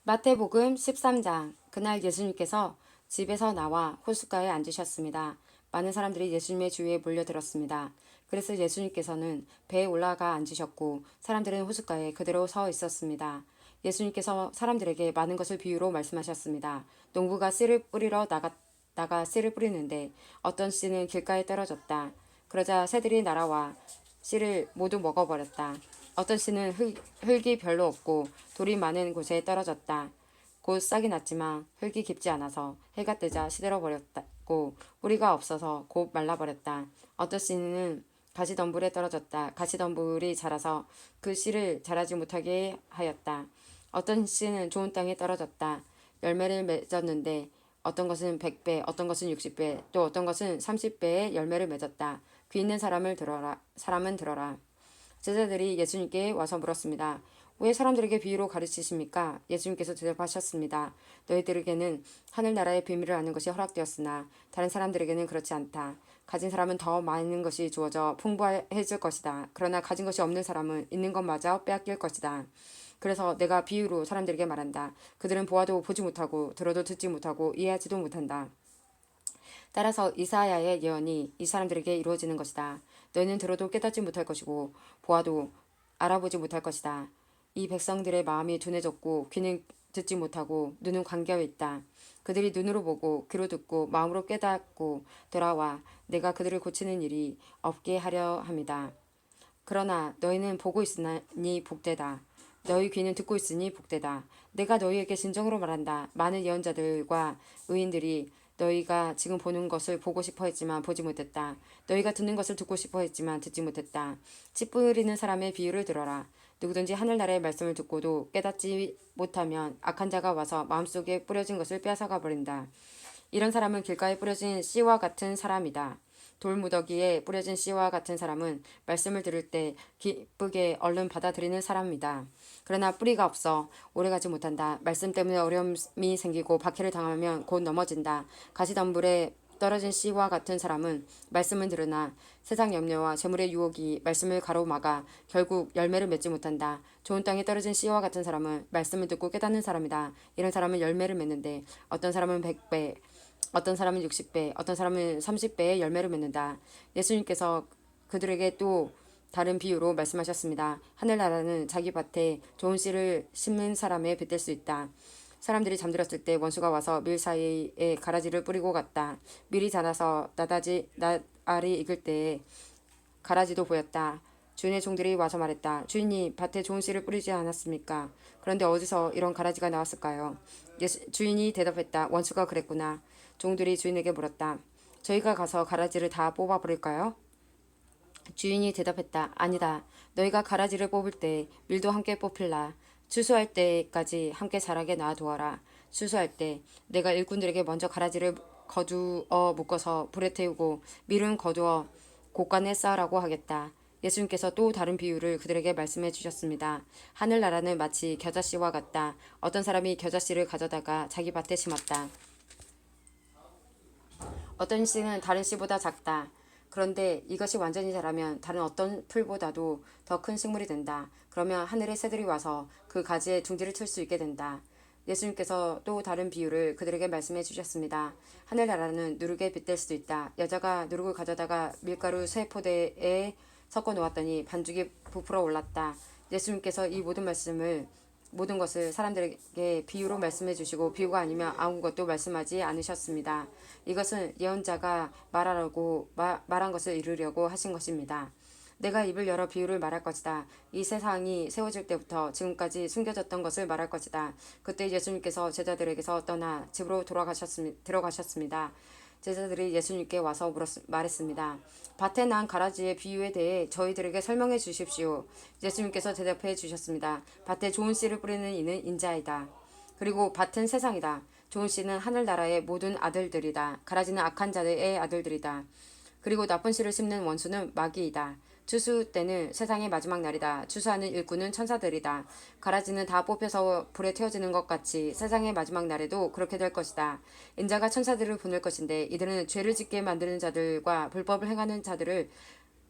마태복음 13장. 그날 예수님께서 집에서 나와 호숫가에 앉으셨습니다. 많은 사람들이 예수님의 주위에 몰려들었습니다. 그래서 예수님께서는 배에 올라가 앉으셨고 사람들은 호숫가에 그대로 서 있었습니다. 예수님께서 사람들에게 많은 것을 비유로 말씀하셨습니다. 농부가 씨를 뿌리러 나가 씨를 뿌리는데 어떤 씨는 길가에 떨어졌다. 그러자 새들이 날아와 씨를 모두 먹어버렸다. 어떤 씨는 흙이 별로 없고 돌이 많은 곳에 떨어졌다. 곧 싹이 났지만 흙이 깊지 않아서 해가 뜨자 시들어버렸고 뿌리가 없어서 곧 말라버렸다. 어떤 씨는 가시덤불에 떨어졌다. 가시덤불이 자라서 그 씨를 자라지 못하게 하였다. 어떤 씨는 좋은 땅에 떨어졌다. 열매를 맺었는데 어떤 것은 100배, 어떤 것은 60배, 또 어떤 것은 30배의 열매를 맺었다. 귀 있는 사람은 들어라. 제자들이 예수님께 와서 물었습니다. 왜 사람들에게 비유로 가르치십니까? 예수님께서 대답하셨습니다. 너희들에게는 하늘나라의 비밀을 아는 것이 허락되었으나 다른 사람들에게는 그렇지 않다. 가진 사람은 더 많은 것이 주어져 풍부해질 것이다. 그러나 가진 것이 없는 사람은 있는 것마저 빼앗길 것이다. 그래서 내가 비유로 사람들에게 말한다. 그들은 보아도 보지 못하고 들어도 듣지 못하고 이해하지도 못한다. 따라서 이사야의 예언이 이 사람들에게 이루어지는 것이다. 너희는 들어도 깨닫지 못할 것이고 보아도 알아보지 못할 것이다. 이 백성들의 마음이 둔해졌고 귀는 듣지 못하고 눈은 감겨 있다. 그들이 눈으로 보고 귀로 듣고 마음으로 깨닫고 돌아와 내가 그들을 고치는 일이 없게 하려 함이다. 그러나 너희는 보고 있으니 복되다. 너희 귀는 듣고 있으니 복되다. 내가 너희에게 진정으로 말한다. 많은 예언자들과 의인들이 너희가 지금 보는 것을 보고 싶어 했지만 보지 못했다. 너희가 듣는 것을 듣고 싶어 했지만 듣지 못했다. 씨 뿌리는 사람의 비유를 들어라. 누구든지 하늘나라의 말씀을 듣고도 깨닫지 못하면 악한 자가 와서 마음속에 뿌려진 것을 빼앗아가 버린다. 이런 사람은 길가에 뿌려진 씨와 같은 사람이다. 돌무더기에 뿌려진 씨와 같은 사람은 말씀을 들을 때 기쁘게 얼른 받아들이는 사람이다. 그러나 뿌리가 없어 오래가지 못한다. 말씀 때문에 어려움이 생기고 박해를 당하면 곧 넘어진다. 가시덤불에 떨어진 씨와 같은 사람은 말씀은 들으나 세상 염려와 재물의 유혹이 말씀을 가로막아 결국 열매를 맺지 못한다. 좋은 땅에 떨어진 씨와 같은 사람은 말씀을 듣고 깨닫는 사람이다. 이런 사람은 열매를 맺는데 어떤 사람은 100배, 어떤 사람은 60배, 어떤 사람은 30배의 열매를 맺는다. 예수님께서 그들에게 또 다른 비유로 말씀하셨습니다. 하늘나라는 자기 밭에 좋은 씨를 심는 사람에 빗댈 수 있다. 사람들이 잠들었을 때 원수가 와서 밀 사이에 가라지를 뿌리고 갔다. 밀이 자라서 나알이 익을 때에 가라지도 보였다. 주인의 종들이 와서 말했다. 주인이 밭에 좋은 씨를 뿌리지 않았습니까? 그런데 어디서 이런 가라지가 나왔을까요? 주인이 대답했다. 원수가 그랬구나. 종들이 주인에게 물었다. 저희가 가서 가라지를 다 뽑아버릴까요? 주인이 대답했다. 아니다. 너희가 가라지를 뽑을 때 밀도 함께 뽑힐라. 추수할 때까지 함께 자라게 놔두어라. 추수할 때 내가 일꾼들에게 먼저 가라지를 거두어 묶어서 불에 태우고 밀은 거두어 곳간에 쌓으라고 하겠다. 예수님께서 또 다른 비유를 그들에게 말씀해 주셨습니다. 하늘나라는 마치 겨자씨와 같다. 어떤 사람이 겨자씨를 가져다가 자기 밭에 심었다. 어떤 씨는 다른 씨보다 작다. 그런데 이것이 완전히 자라면 다른 어떤 풀보다도 더 큰 식물이 된다. 그러면 하늘의 새들이 와서 그 가지에 둥지를 칠 수 있게 된다. 예수님께서 또 다른 비유를 그들에게 말씀해 주셨습니다. 하늘나라는 누룩에 빗댈 수도 있다. 여자가 누룩을 가져다가 밀가루 세 포대에 섞어 놓았더니 반죽이 부풀어 올랐다. 예수님께서 이 모든 것을 사람들에게 비유로 말씀해 주시고 비유가 아니면 아무것도 말씀하지 않으셨습니다. 이것은 예언자가 말한 것을 이루려고 하신 것입니다. 내가 입을 열어 비유를 말할 것이다. 이 세상이 세워질 때부터 지금까지 숨겨졌던 것을 말할 것이다. 그때 예수님께서 제자들에게서 떠나 집으로 들어가셨습니다. 제자들이 예수님께 와서 말했습니다. 밭에 난 가라지의 비유에 대해 저희들에게 설명해 주십시오. 예수님께서 대답해 주셨습니다. 밭에 좋은 씨를 뿌리는 이는 인자이다. 그리고 밭은 세상이다. 좋은 씨는 하늘나라의 모든 아들들이다. 가라지는 악한 자들의 아들들이다. 그리고 나쁜 씨를 심는 원수는 마귀이다. 추수 때는 세상의 마지막 날이다. 추수하는 일꾼은 천사들이다. 가라지는 다 뽑혀서 불에 태워지는 것 같이 세상의 마지막 날에도 그렇게 될 것이다. 인자가 천사들을 보낼 것인데 이들은 죄를 짓게 만드는 자들과 불법을 행하는 자들을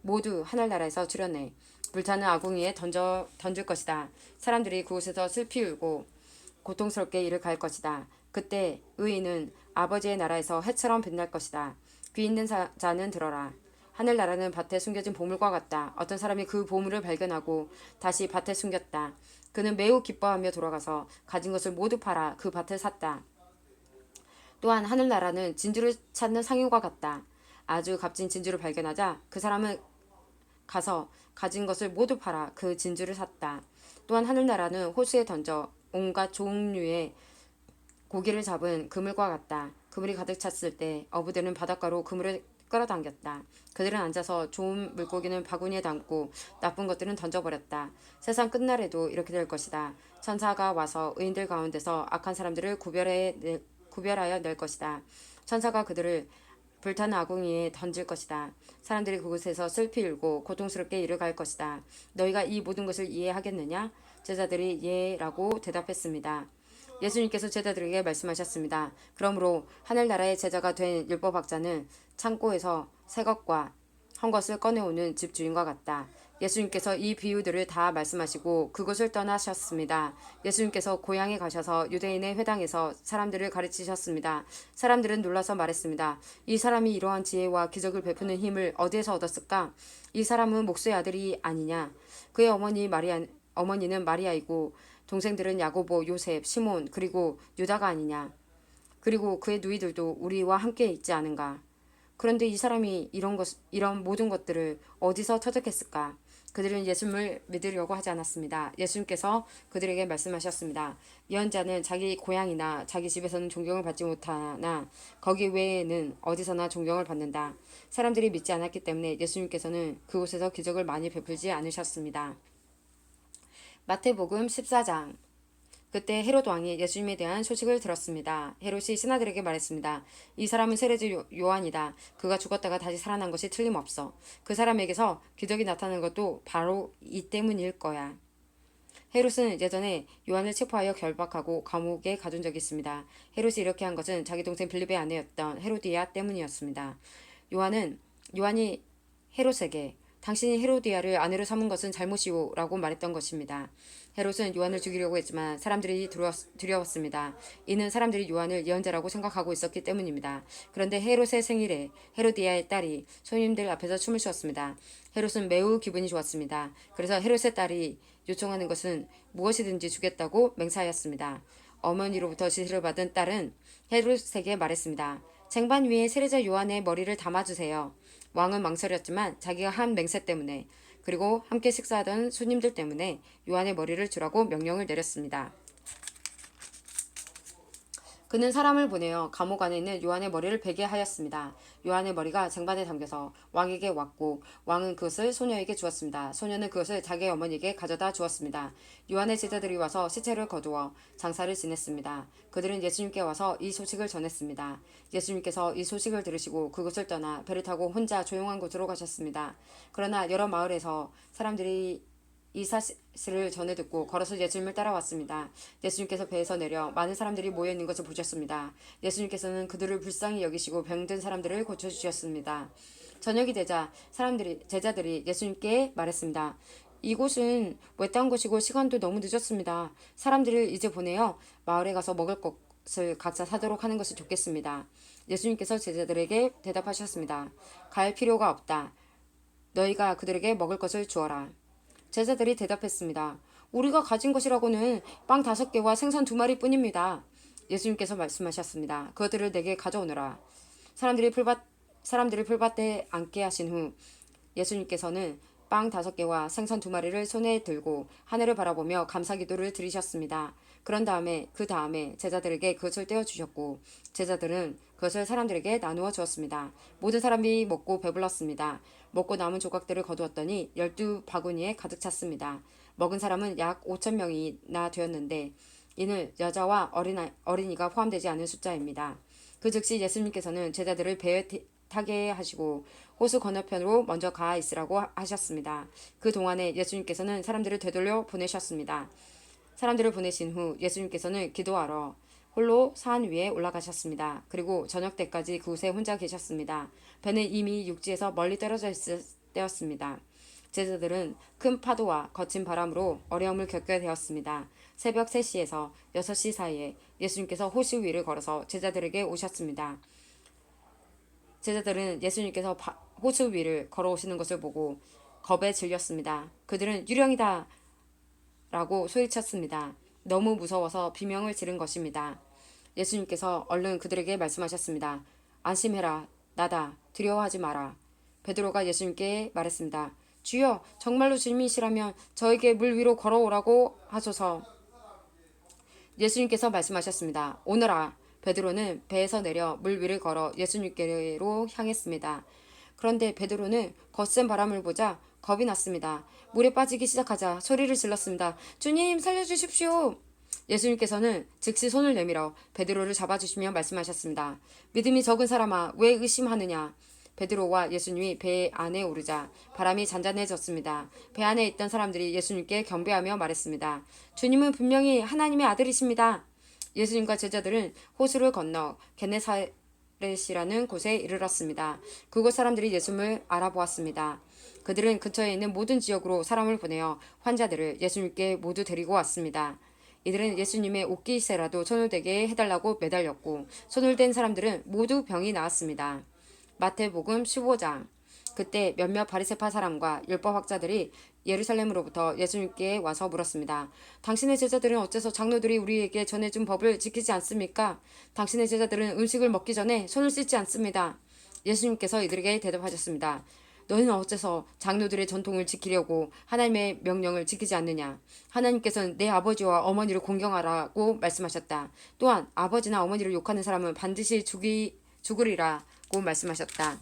모두 하늘나라에서 출현해 불타는 아궁이에 던질 것이다. 사람들이 그곳에서 슬피 울고 고통스럽게 이를 갈 것이다. 그때 의인은 아버지의 나라에서 해처럼 빛날 것이다. 귀 있는 자는 들어라. 하늘나라는 밭에 숨겨진 보물과 같다. 어떤 사람이 그 보물을 발견하고 다시 밭에 숨겼다. 그는 매우 기뻐하며 돌아가서 가진 것을 모두 팔아 그 밭을 샀다. 또한 하늘나라는 진주를 찾는 상인과 같다. 아주 값진 진주를 발견하자 그 사람은 가서 가진 것을 모두 팔아 그 진주를 샀다. 또한 하늘나라는 호수에 던져 온갖 종류의 고기를 잡은 그물과 같다. 그물이 가득 찼을 때 어부들은 바닷가로 그물을 끌어당겼다. 그들은 앉아서 좋은 물고기는 바구니에 담고 나쁜 것들은 던져버렸다. 세상 끝날에도 이렇게 될 것이다. 천사가 와서 의인들 가운데서 악한 사람들을 구별하여 낼 것이다. 천사가 그들을 불타는 아궁이에 던질 것이다. 사람들이 그곳에서 슬피 울고 고통스럽게 이를 갈 것이다. 너희가 이 모든 것을 이해하겠느냐? 제자들이 예라고 대답했습니다. 예수님께서 제자들에게 말씀하셨습니다. 그러므로 하늘나라의 제자가 된 율법학자는 창고에서 새 것과 헌 것을 꺼내오는 집주인과 같다. 예수님께서 이 비유들을 다 말씀하시고 그곳을 떠나셨습니다. 예수님께서 고향에 가셔서 유대인의 회당에서 사람들을 가르치셨습니다. 사람들은 놀라서 말했습니다. 이 사람이 이러한 지혜와 기적을 베푸는 힘을 어디에서 얻었을까? 이 사람은 목수의 아들이 아니냐? 그의 어머니는 마리아이고 동생들은 야고보, 요셉, 시몬 그리고 유다가 아니냐? 그리고 그의 누이들도 우리와 함께 있지 않은가? 그런데 이 사람이 이런 모든 것들을 어디서 터득했을까? 그들은 예수님을 믿으려고 하지 않았습니다. 예수님께서 그들에게 말씀하셨습니다. 예언자는 자기 고향이나 자기 집에서는 존경을 받지 못하나 거기 외에는 어디서나 존경을 받는다. 사람들이 믿지 않았기 때문에 예수님께서는 그곳에서 기적을 많이 베풀지 않으셨습니다. 마태복음 14장. 그때 헤롯 왕이 예수님에 대한 소식을 들었습니다. 헤롯이 신하들에게 말했습니다. 이 사람은 세례자 요한이다. 그가 죽었다가 다시 살아난 것이 틀림없어. 그 사람에게서 기적이 나타나는 것도 바로 이 때문일 거야. 헤롯은 예전에 요한을 체포하여 결박하고 감옥에 가둔 적이 있습니다. 헤롯이 이렇게 한 것은 자기 동생 빌립의 아내였던 헤로디아 때문이었습니다. 요한이 헤롯에게 당신이 헤로디아를 아내로 삼은 것은 잘못이오 라고 말했던 것입니다. 헤롯은 요한을 죽이려고 했지만 사람들이 두려웠습니다. 이는 사람들이 요한을 예언자라고 생각하고 있었기 때문입니다. 그런데 헤롯의 생일에 헤로디아의 딸이 손님들 앞에서 춤을 추었습니다. 헤롯은 매우 기분이 좋았습니다. 그래서 헤롯의 딸이 요청하는 것은 무엇이든지 주겠다고 맹세하였습니다. 어머니로부터 지시를 받은 딸은 헤롯에게 말했습니다. 쟁반 위에 세례자 요한의 머리를 담아주세요. 왕은 망설였지만 자기가 한 맹세 때문에 그리고 함께 식사하던 손님들 때문에 요한의 머리를 주라고 명령을 내렸습니다. 그는 사람을 보내어 감옥 안에 있는 요한의 머리를 베게 하였습니다. 요한의 머리가 쟁반에 담겨서 왕에게 왔고 왕은 그것을 소녀에게 주었습니다. 소녀는 그것을 자기의 어머니에게 가져다 주었습니다. 요한의 제자들이 와서 시체를 거두어 장사를 지냈습니다. 그들은 예수님께 와서 이 소식을 전했습니다. 예수님께서 이 소식을 들으시고 그곳을 떠나 배를 타고 혼자 조용한 곳으로 가셨습니다. 그러나 여러 마을에서 사람들이 이 사실을 전해 듣고 걸어서 예수님을 따라왔습니다. 예수님께서 배에서 내려 많은 사람들이 모여 있는 것을 보셨습니다. 예수님께서는 그들을 불쌍히 여기시고 병든 사람들을 고쳐주셨습니다. 저녁이 되자 제자들이 예수님께 말했습니다. 이곳은 외딴 곳이고 시간도 너무 늦었습니다. 사람들을 이제 보내어 마을에 가서 먹을 것을 각자 사도록 하는 것이 좋겠습니다. 예수님께서 제자들에게 대답하셨습니다. 갈 필요가 없다. 너희가 그들에게 먹을 것을 주어라. 제자들이 대답했습니다. 우리가 가진 것이라고는 빵 5개와 생선 2마리 뿐입니다. 예수님께서 말씀하셨습니다. 그것들을 내게 가져오너라. 사람들이 풀밭에 앉게 하신 후 예수님께서는 빵 5개와 생선 2마리를 손에 들고 하늘을 바라보며 감사기도를 드리셨습니다. 그 다음에 제자들에게 그것을 떼어주셨고 제자들은 그것을 사람들에게 나누어 주었습니다. 모든 사람이 먹고 배불렀습니다. 먹고 남은 조각들을 거두었더니 12바구니에 가득 찼습니다. 먹은 사람은 약 5,000명이나 되었는데 이는 여자와 어린이가 포함되지 않은 숫자입니다. 그 즉시 예수님께서는 제자들을 배에 타게 하시고 호수 건너편으로 먼저 가 있으라고 하셨습니다. 그 동안에 예수님께서는 사람들을 되돌려 보내셨습니다. 사람들을 보내신 후 예수님께서는 기도하러 홀로 산 위에 올라가셨습니다. 그리고 저녁 때까지 그곳에 혼자 계셨습니다. 배는 이미 육지에서 멀리 떨어져 있을 때였습니다. 제자들은 큰 파도와 거친 바람으로 어려움을 겪게 되었습니다. 새벽 3시에서 6시 사이에 예수님께서 호수 위를 걸어서 제자들에게 오셨습니다. 제자들은 예수님께서 호수 위를 걸어오시는 것을 보고 겁에 질렸습니다. 그들은 유령이다! 라고 소리쳤습니다. 너무 무서워서 비명을 지른 것입니다. 예수님께서 얼른 그들에게 말씀하셨습니다. 안심해라. 나다. 두려워하지 마라. 베드로가 예수님께 말했습니다. 주여, 정말로 주님이시라면 저에게 물 위로 걸어오라고 하소서. 예수님께서 말씀하셨습니다. 오너라. 베드로는 배에서 내려 물 위를 걸어 예수님께로 향했습니다. 그런데 베드로는 거센 바람을 보자 겁이 났습니다. 물에 빠지기 시작하자 소리를 질렀습니다. 주님, 살려주십시오. 예수님께서는 즉시 손을 내밀어 베드로를 잡아주시며 말씀하셨습니다. 믿음이 적은 사람아, 왜 의심하느냐? 베드로와 예수님이 배 안에 오르자 바람이 잔잔해졌습니다. 배 안에 있던 사람들이 예수님께 경배하며 말했습니다. 주님은 분명히 하나님의 아들이십니다. 예수님과 제자들은 호수를 건너 게네사렛이라는 곳에 이르렀습니다. 그곳 사람들이 예수님을 알아보았습니다. 그들은 근처에 있는 모든 지역으로 사람을 보내어 환자들을 예수님께 모두 데리고 왔습니다. 이들은 예수님의 옷깃에라도 손을 대게 해달라고 매달렸고 손을 댄 사람들은 모두 병이 나았습니다. 마태복음 15장. 그때 몇몇 바리새파 사람과 율법학자들이 예루살렘으로부터 예수님께 와서 물었습니다. 당신의 제자들은 어째서 장로들이 우리에게 전해준 법을 지키지 않습니까? 당신의 제자들은 음식을 먹기 전에 손을 씻지 않습니다. 예수님께서 이들에게 대답하셨습니다. 너희는 어째서 장로들의 전통을 지키려고 하나님의 명령을 지키지 않느냐? 하나님께서는 내 아버지와 어머니를 공경하라고 말씀하셨다. 또한 아버지나 어머니를 욕하는 사람은 반드시 죽으리라고 말씀하셨다.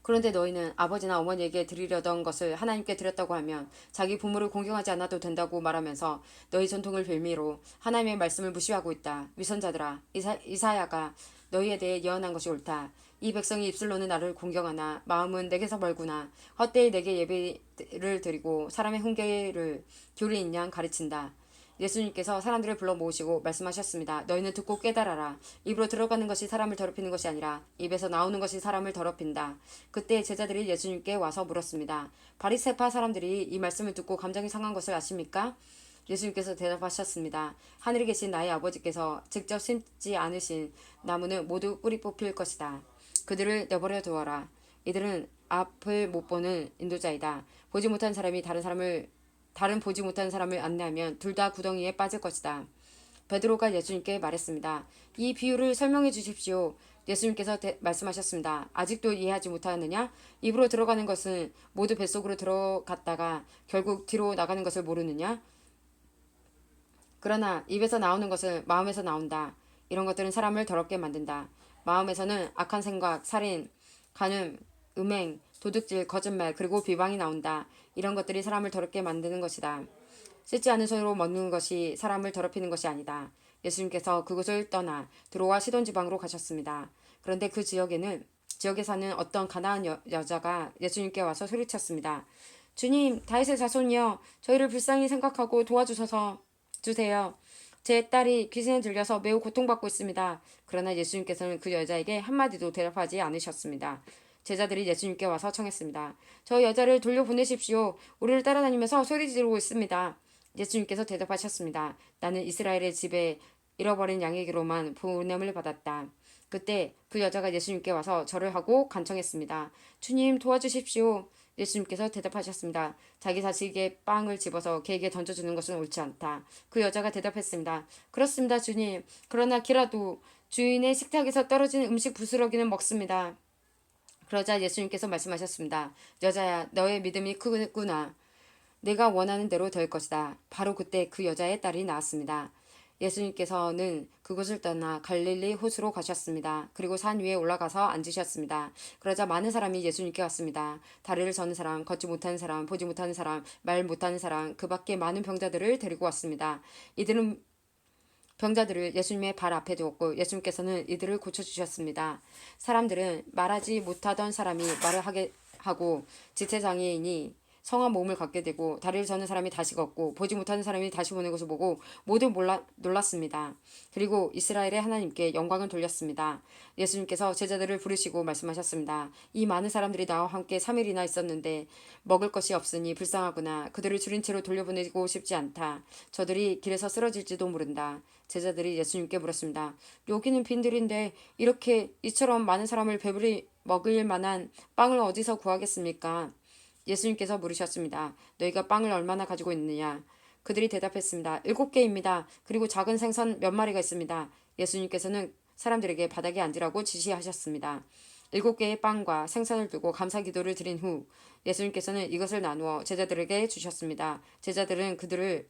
그런데 너희는 아버지나 어머니에게 드리려던 것을 하나님께 드렸다고 하면 자기 부모를 공경하지 않아도 된다고 말하면서 너희 전통을 빌미로 하나님의 말씀을 무시하고 있다. 위선자들아, 이사야가 너희에 대해 예언한 것이 옳다. 이 백성이 입술로는 나를 공경하나 마음은 내게서 멀구나. 헛되이 내게 예배를 드리고 사람의 훈계를 교리인 양 가르친다. 예수님께서 사람들을 불러 모으시고 말씀하셨습니다. 너희는 듣고 깨달아라. 입으로 들어가는 것이 사람을 더럽히는 것이 아니라 입에서 나오는 것이 사람을 더럽힌다. 그때 제자들이 예수님께 와서 물었습니다. 바리새파 사람들이 이 말씀을 듣고 감정이 상한 것을 아십니까? 예수님께서 대답하셨습니다. 하늘에 계신 나의 아버지께서 직접 심지 않으신 나무는 모두 뿌리 뽑힐 것이다. 그들을 내버려 두어라. 이들은 앞을 못 보는 인도자이다. 보지 못한 사람이 다른 보지 못한 사람을 안내하면 둘 다 구덩이에 빠질 것이다. 베드로가 예수님께 말했습니다. 이 비유를 설명해 주십시오. 예수님께서 말씀하셨습니다. 아직도 이해하지 못하느냐? 입으로 들어가는 것은 모두 뱃속으로 들어갔다가 결국 뒤로 나가는 것을 모르느냐? 그러나 입에서 나오는 것은 마음에서 나온다. 이런 것들은 사람을 더럽게 만든다. 마음에서는 악한 생각, 살인, 간음, 음행, 도둑질, 거짓말, 그리고 비방이 나온다. 이런 것들이 사람을 더럽게 만드는 것이다. 씻지 않은 손으로 먹는 것이 사람을 더럽히는 것이 아니다. 예수님께서 그곳을 떠나 드로와 시돈 지방으로 가셨습니다. 그런데 그 지역에 사는 어떤 가나안 여자가 예수님께 와서 소리쳤습니다. 주님, 다윗의 자손이여, 저희를 불쌍히 생각하고 도와주셔서 주세요. 제 딸이 귀신에 들려서 매우 고통받고 있습니다. 그러나 예수님께서는 그 여자에게 한마디도 대답하지 않으셨습니다. 제자들이 예수님께 와서 청했습니다. 저 여자를 돌려보내십시오. 우리를 따라다니면서 소리 지르고 있습니다. 예수님께서 대답하셨습니다. 나는 이스라엘의 집에 잃어버린 양에게로만 보냄을 받았다. 그때 그 여자가 예수님께 와서 절을 하고 간청했습니다. 주님, 도와주십시오. 예수님께서 대답하셨습니다. 자기 자식에게 빵을 집어서 개에게 던져주는 것은 옳지 않다. 그 여자가 대답했습니다. 그렇습니다, 주님. 그러나 기라도 주인의 식탁에서 떨어진 음식 부스러기는 먹습니다. 그러자 예수님께서 말씀하셨습니다. 여자야, 너의 믿음이 크구나. 내가 원하는 대로 될 것이다. 바로 그때 그 여자의 딸이 나왔습니다. 예수님께서는 그곳을 떠나 갈릴리 호수로 가셨습니다. 그리고 산 위에 올라가서 앉으셨습니다. 그러자 많은 사람이 예수님께 왔습니다. 다리를 저는 사람, 걷지 못하는 사람, 보지 못하는 사람, 말 못하는 사람, 그 밖에 많은 병자들을 데리고 왔습니다. 이들은 병자들을 예수님의 발 앞에 두었고 예수님께서는 이들을 고쳐주셨습니다. 사람들은 말하지 못하던 사람이 말을 하게 하고 지체장애인이 성한 몸을 갖게 되고 다리를 저는 사람이 다시 걷고 보지 못하는 사람이 다시 보는 것을 보고 모두 놀랐습니다. 그리고 이스라엘의 하나님께 영광을 돌렸습니다. 예수님께서 제자들을 부르시고 말씀하셨습니다. 이 많은 사람들이 나와 함께 3일이나 있었는데 먹을 것이 없으니 불쌍하구나. 그들을 줄인 채로 돌려보내고 싶지 않다. 저들이 길에서 쓰러질지도 모른다. 제자들이 예수님께 물었습니다. 여기는 빈들인데 이렇게 이처럼 많은 사람을 배불리 먹일 만한 빵을 어디서 구하겠습니까? 예수님께서 물으셨습니다. 너희가 빵을 얼마나 가지고 있느냐? 그들이 대답했습니다. 7개입니다. 그리고 작은 생선 몇 마리가 있습니다. 예수님께서는 사람들에게 바닥에 앉으라고 지시하셨습니다. 7개의 빵과 생선을 두고 감사 기도를 드린 후 예수님께서는 이것을 나누어 제자들에게 주셨습니다. 제자들은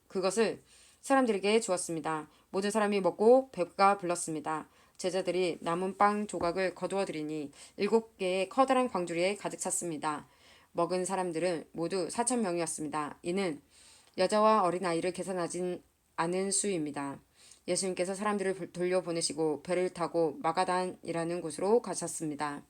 그것을 사람들에게 주었습니다. 모든 사람이 먹고 배가 불렀습니다. 제자들이 남은 빵 조각을 거두어 드리니 7개의 커다란 광주리에 가득 찼습니다. 먹은 사람들은 모두 4,000명이었습니다. 이는 여자와 어린아이를 계산하진 않은 수입니다. 예수님께서 사람들을 돌려보내시고 배를 타고 마가단이라는 곳으로 가셨습니다.